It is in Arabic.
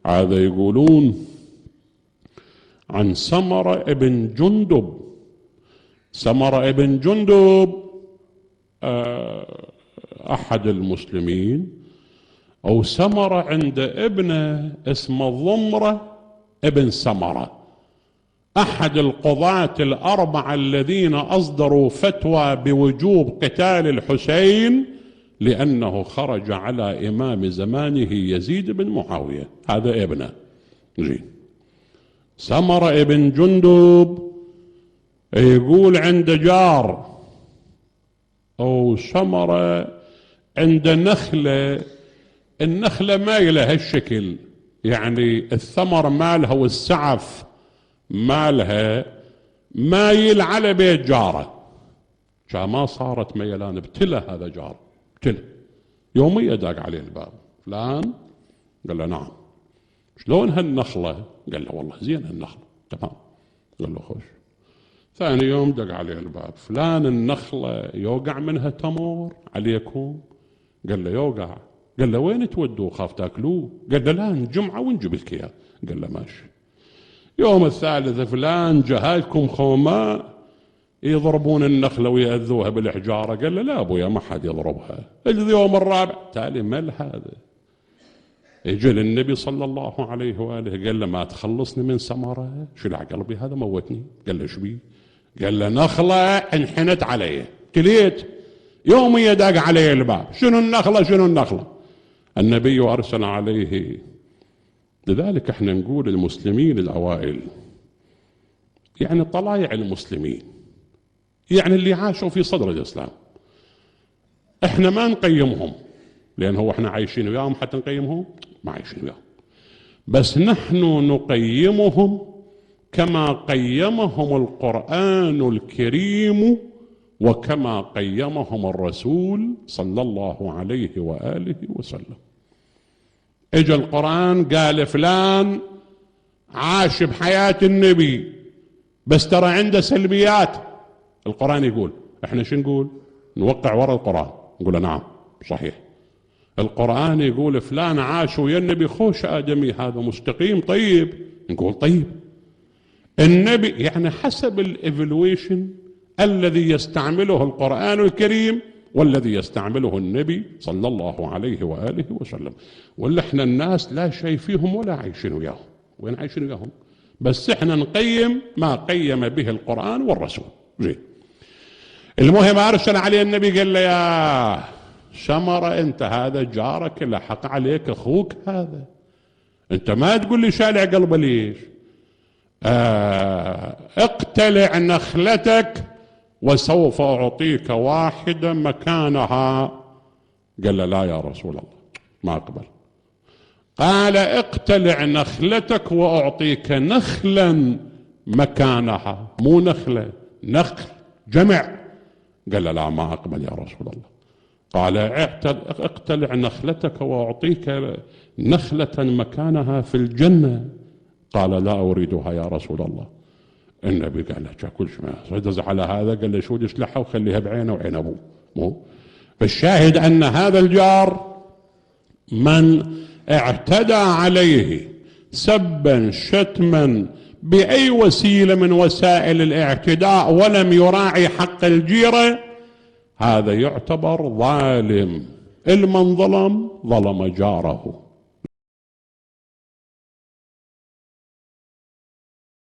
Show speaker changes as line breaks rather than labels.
هذا يقولون عن سمرة ابن جندب. سمرة ابن جندب أحد المسلمين، أو سمرة عند ابنه اسمه ضمرة ابن سمرة، أحد القضاة الأربعة الذين أصدروا فتوى بوجوب قتال الحسين لأنه خرج على إمام زمانه يزيد بن معاوية. هذا ابنه. زين. سمرة ابن جندب يقول عند جار أو سمرة عند نخلة، النخلة مايلة هالشكل، يعني الثمر مالها والسعف مالها مايل على بيت جاره. ما صارت ميلان، ابتلى هذا جار، ابتلى. يوميا داق عليه الباب، فلان؟ قال له نعم. شلون هالنخلة؟ قال له والله زين هالنخلة، تمام. قال له خوش. ثاني يوم دق عليه الباب، فلان النخلة يوقع منها تمر عليكم؟ قال له يوقع. قال له وين تودوه خاف تاكلوه؟ قال له لا الجمعة ونجيب لك اياه. قال له ماشي. يوم الثالث، فلان جهالكم خوماء يضربون النخلة ويأذوها بالحجارة. قال له لا أبويا ما حد يضربها. اليوم الرابع، تالي مل هذا. يجي للنبي صلى الله عليه وآله قال له ما تخلصني من سمرة؟ شلع قلبي هذا موتني. قال له شبيه؟ قال له نخلة انحنت علي، تليت يومي داق علي الباب، شنو النخلة شنو النخلة؟ النبي أرسل عليه. لذلك احنا نقول المسلمين الأوائل، يعني طلائع المسلمين، يعني اللي عاشوا في صدر الإسلام، احنا ما نقيمهم لأن هو احنا عايشين وياهم حتى نقيمهم، ما عايشين وياهم، بس نحن نقيمهم كما قيمهم القرآن الكريم وكما قيمهم الرسول صلى الله عليه وآله وسلم. اجى القرآن قال فلان عاش بحياة النبي بس ترى عنده سلبيات. القرآن يقول، احنا شو نقول؟ نوقع وراء القرآن نقول نعم صحيح. القرآن يقول فلان عاش ويا النبي خوش آدمي هذا مستقيم طيب، نقول طيب. النبي يعني حسب الايفالويشن الذي يستعمله القرآن الكريم والذي يستعمله النبي صلى الله عليه وآله وسلم. ولا احنا الناس لا شيء فيهم ولا عايشين وياهم، وين عايشين وياهم؟ بس احنا نقيم ما قيم به القرآن والرسول. زين. المهم أرسل عليه النبي قال له يا سمرة انت هذا جارك اللي حق عليك اخوك هذا، انت ما تقول لي شالع قلبه ليش؟ اقتلع نخلتك وسوف أعطيك واحدة مكانها. قال له لا يا رسول الله ما أقبل. قال اقتلع نخلتك وأعطيك نخلا مكانها، مو نخلة، نخل جمع. قال له لا ما أقبل يا رسول الله. قال اقتلع نخلتك وأعطيك نخلة مكانها في الجنة. قال لا أريدها يا رسول الله. النبي قال له كل شيء ركز على هذا، قال له شو يصلحها وخليها بعينه وعين أبوه. مو فالشاهد أن هذا الجار من اعتدى عليه سبا شتما بأي وسيلة من وسائل الاعتداء ولم يراعي حق الجيرة، هذا يعتبر ظالم. المن ظلم جاره.